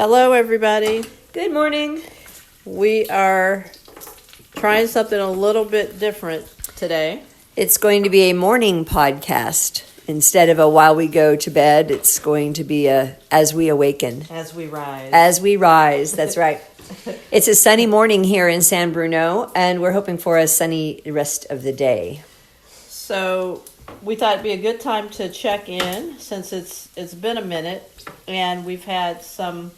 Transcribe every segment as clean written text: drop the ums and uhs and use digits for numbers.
Hello, everybody. Good morning. We are trying something a little bit different today. It's going to be a morning podcast. Instead of a while we go to bed, it's going to be a as we awaken. As we rise. As we rise, that's right. It's a sunny morning here in San Bruno, and we're hoping for a sunny rest of the day. So we thought it'd be a good time to check in since it's been a minute, and we've had some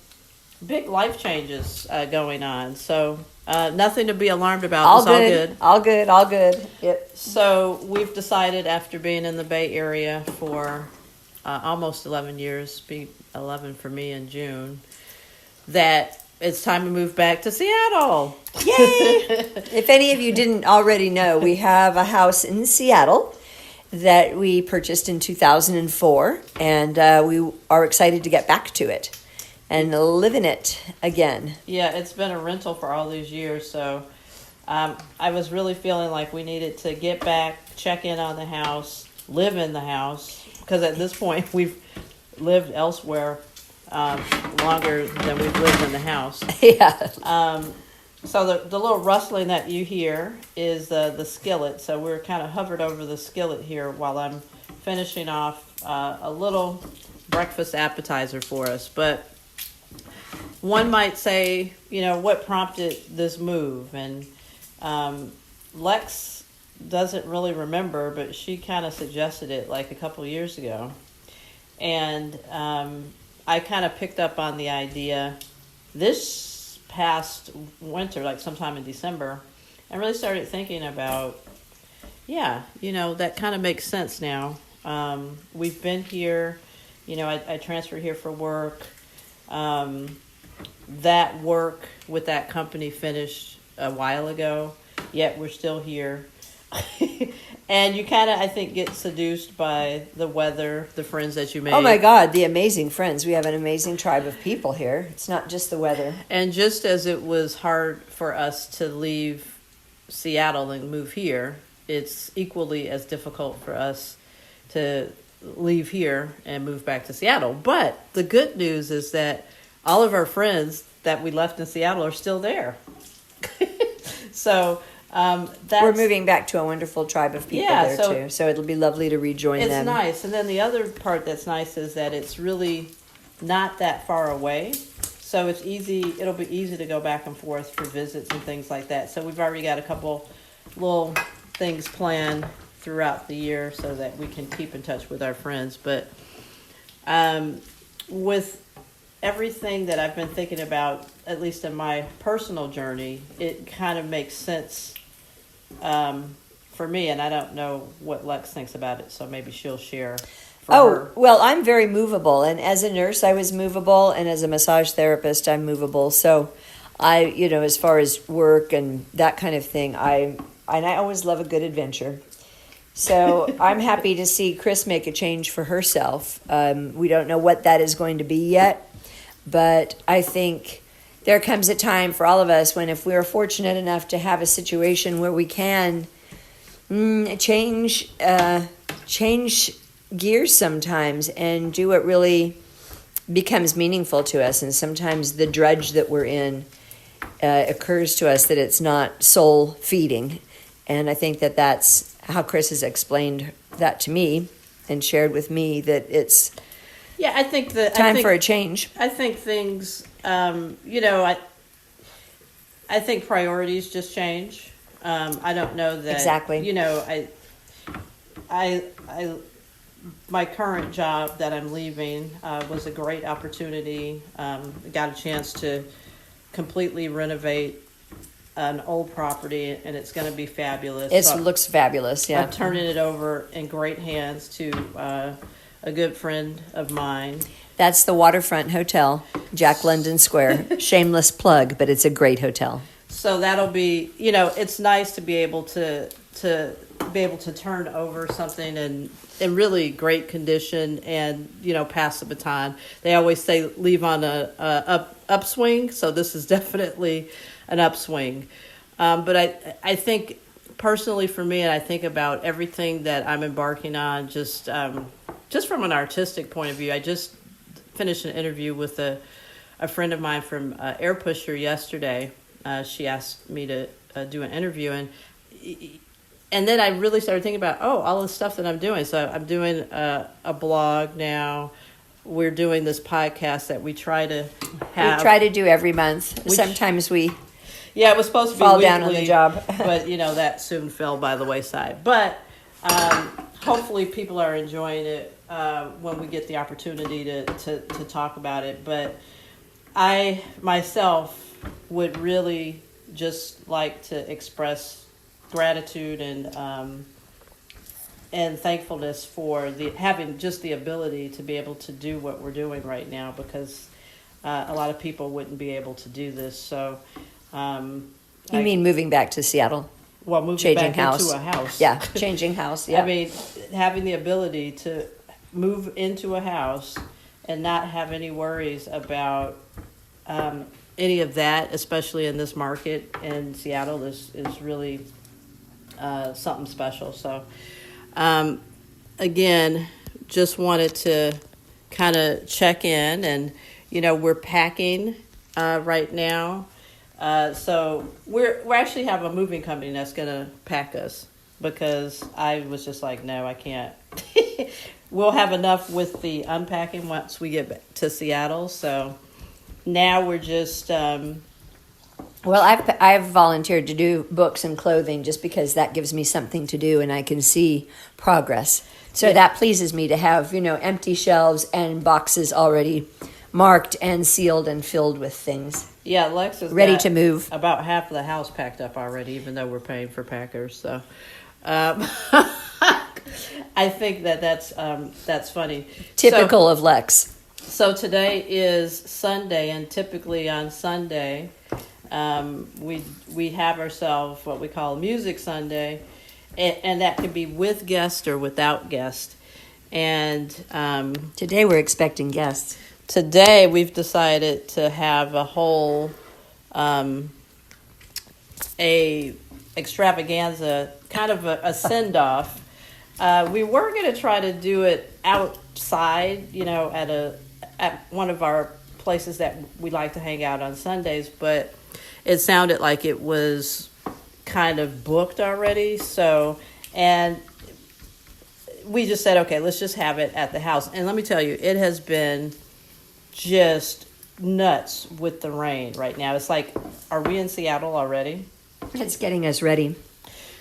big life changes going on. So nothing to be alarmed about. All it's good. All good. All good. Yep. So we've decided after being in the Bay Area for almost 11 years, be 11 for me in June, that it's time to move back to Seattle. Yay! If any of you didn't already know, we have a house in Seattle that we purchased in 2004, and we are excited to get back to it and live in it again. Yeah, it's been a rental for all these years, so I was really feeling like we needed to get back, check in on the house, live in the house, because at this point we've lived elsewhere longer than we've lived in the house. Yeah. So the little rustling that you hear is the skillet. So we're kind of hovered over the skillet here while I'm finishing off a little breakfast appetizer for us. But one might say, what prompted this move? And Lex doesn't really remember, but she kind of suggested it like a couple years ago. And I kind of picked up on the idea this past winter, like sometime in December, and really started thinking about, that kind of makes sense now. We've been here, I transferred here for work. That work with that company finished a while ago, yet we're still here. And you kind of, I think, get seduced by the weather, the friends that you made. Oh my God, the amazing friends. We have an amazing tribe of people here. It's not just the weather. And just as it was hard for us to leave Seattle and move here, it's equally as difficult for us to leave here and move back to Seattle. But the good news is that all of our friends that we left in Seattle are still there. So we're moving back to a wonderful tribe of people there too. So it'll be lovely to rejoin them. It's nice. And then the other part that's nice is that it's really not that far away. So it's easy. It'll be easy to go back and forth for visits and things like that. So we've already got a couple little things planned throughout the year so that we can keep in touch with our friends. But with everything that I've been thinking about, at least in my personal journey, it kind of makes sense for me, and I don't know what Lex thinks about it, so maybe she'll share for her. Well, I'm very movable, and as a nurse, I was movable, and as a massage therapist, I'm movable. So I, as far as work and that kind of thing, I always love a good adventure. So I'm happy to see Chris make a change for herself. We don't know what that is going to be yet, but I think there comes a time for all of us when, if we are fortunate enough to have a situation where we can change gears sometimes and do what really becomes meaningful to us. And sometimes the drudge that we're in occurs to us that it's not soul feeding. And I think that that's how Chris has explained that to me and shared with me, that it's I think time for a change. I think things, I think priorities just change. I don't know that exactly. I my current job that I'm leaving was a great opportunity. Got a chance to completely renovate an old property, and it's going to be fabulous. It looks fabulous. Yeah, I'm turning it over in great hands to a good friend of mine. That's the Waterfront Hotel, Jack London Square. Shameless plug, but it's a great hotel. So that'll be, it's nice to be able to turn over something in really great condition and, pass the baton. They always say leave on a upswing, so this is definitely an upswing. But I think personally for me, and I think about everything that I'm embarking on, just from an artistic point of view. I just finished an interview with a a friend of mine from Air Pusher yesterday. She asked me to do an interview, and then I really started thinking about all the stuff that I'm doing. So I'm doing a blog now. We're doing this podcast that we try to have. We try to do every month. Sometimes we it was supposed to be fall weekly, down on the job. but that soon fell by the wayside. But hopefully people are enjoying it when we get the opportunity to talk about it. But I myself would really just like to express gratitude and thankfulness for having just the ability to be able to do what we're doing right now, because a lot of people wouldn't be able to do this. So, you mean moving back to Seattle? Well, moving changing back house. into a house. Yeah, changing house. Yeah. I mean, having the ability to move into a house and not have any worries about any of that, especially in this market in Seattle, is really something special. So, again, just wanted to kind of check in, and we're packing right now. So we actually have a moving company that's going to pack us, because I was just like, no, I can't. We'll have enough with the unpacking once we get back to Seattle. So now we're just... Well, I've volunteered to do books and clothing just because that gives me something to do and I can see progress. So that pleases me to have, empty shelves and boxes already marked and sealed and filled with things. Yeah, Lex is ready to move. About half of the house packed up already, even though we're paying for packers. So, I think that's funny. Typical of Lex. So today is Sunday, and typically on Sunday, we have ourselves what we call Music Sunday, and that can be with guest or without guest. And today we're expecting guests. Today we've decided to have a whole a extravaganza, kind of a send-off. We were going to try to do it outside, at one of our places that we like to hang out on Sundays, but it sounded like it was kind of booked already. So, and we just said, okay, let's just have it at the house. And let me tell you, it has been just nuts with the rain right now. It's like, are we in Seattle already? It's getting us ready.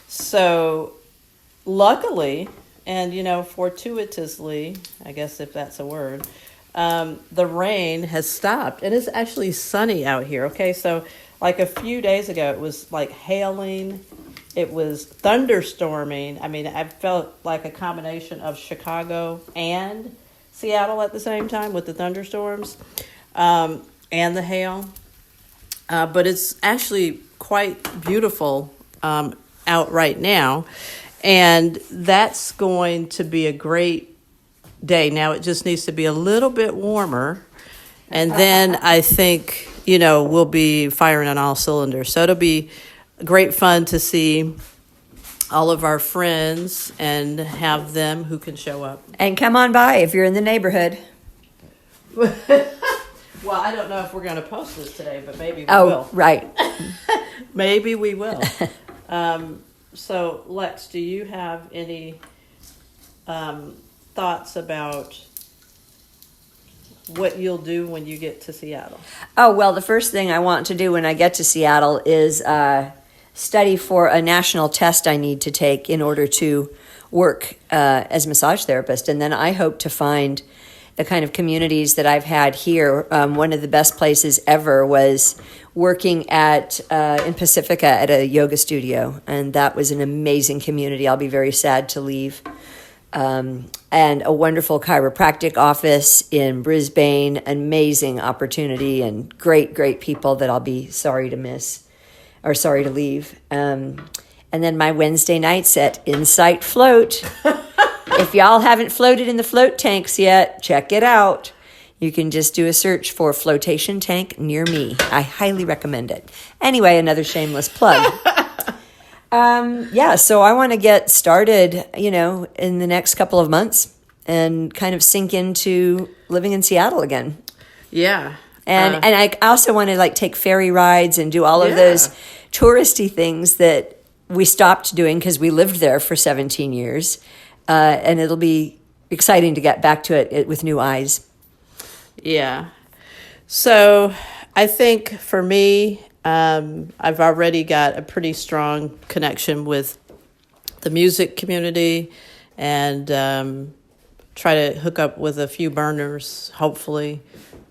So, luckily, and fortuitously, I guess if that's a word, the rain has stopped, and it's actually sunny out here. Okay, so like a few days ago, it was like hailing, it was thunderstorming. I mean, I felt like a combination of Chicago and Seattle at the same time with the thunderstorms and the hail. But it's actually quite beautiful out right now, and that's going to be a great day. Now it just needs to be a little bit warmer, and then I think we'll be firing on all cylinders. So it'll be great fun to see all of our friends and have them who can show up. And come on by if you're in the neighborhood. Well, I don't know if we're going to post this today, but maybe we will. Oh, right. Maybe we will. So, Lex, do you have any thoughts about what you'll do when you get to Seattle? Oh, well, the first thing I want to do when I get to Seattle is study for a national test I need to take in order to work as a massage therapist. And then I hope to find the kind of communities that I've had here. One of the best places ever was working in Pacifica at a yoga studio. And that was an amazing community. I'll be very sad to leave. And a wonderful chiropractic office in Brisbane, amazing opportunity, and great, great people that I'll be sorry to miss or sorry to leave. And then my Wednesday nights at Insight Float. If y'all haven't floated in the float tanks yet, check it out. You can just do a search for flotation tank near me. I highly recommend it. Anyway, another shameless plug. So I want to get started, in the next couple of months and kind of sink into living in Seattle again. Yeah. And I also want to like take ferry rides and do all of those touristy things that we stopped doing because we lived there for 17 years. And it'll be exciting to get back to it with new eyes. Yeah. So I think for me, I've already got a pretty strong connection with the music community and try to hook up with a few burners, hopefully.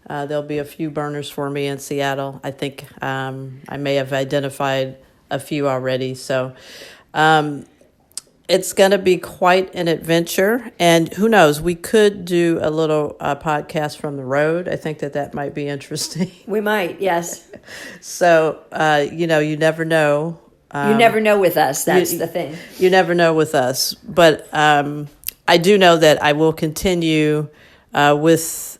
There'll be a few burners for me in Seattle. I think I may have identified a few already. So it's going to be quite an adventure. And who knows, we could do a little podcast from the road. I think that might be interesting. We might, yes. So, you never know. You never know with us. That's the thing. You never know with us. But I do know that I will continue with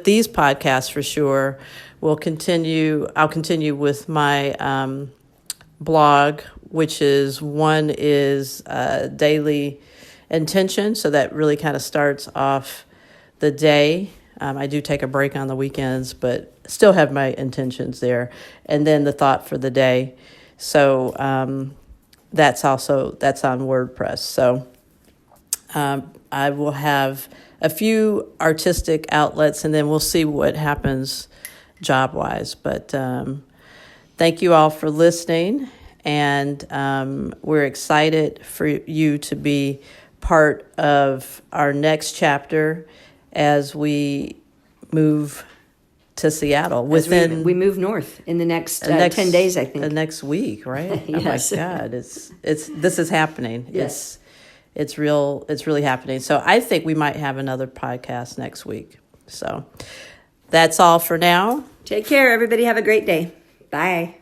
these podcasts for sure. I'll continue with my blog, which is daily intention. So that really kind of starts off the day. I do take a break on the weekends, but still have my intentions there. And then the thought for the day. So that's on WordPress. So I will have a few artistic outlets, and then we'll see what happens job-wise. But thank you all for listening, and we're excited for you to be part of our next chapter as we move to Seattle. We move north in the next 10 days, I think. Next week, right? Yes. Oh my God, this is happening. Yes. It's really happening. So I think we might have another podcast next week. So that's all for now. Take care, everybody. Have a great day. Bye.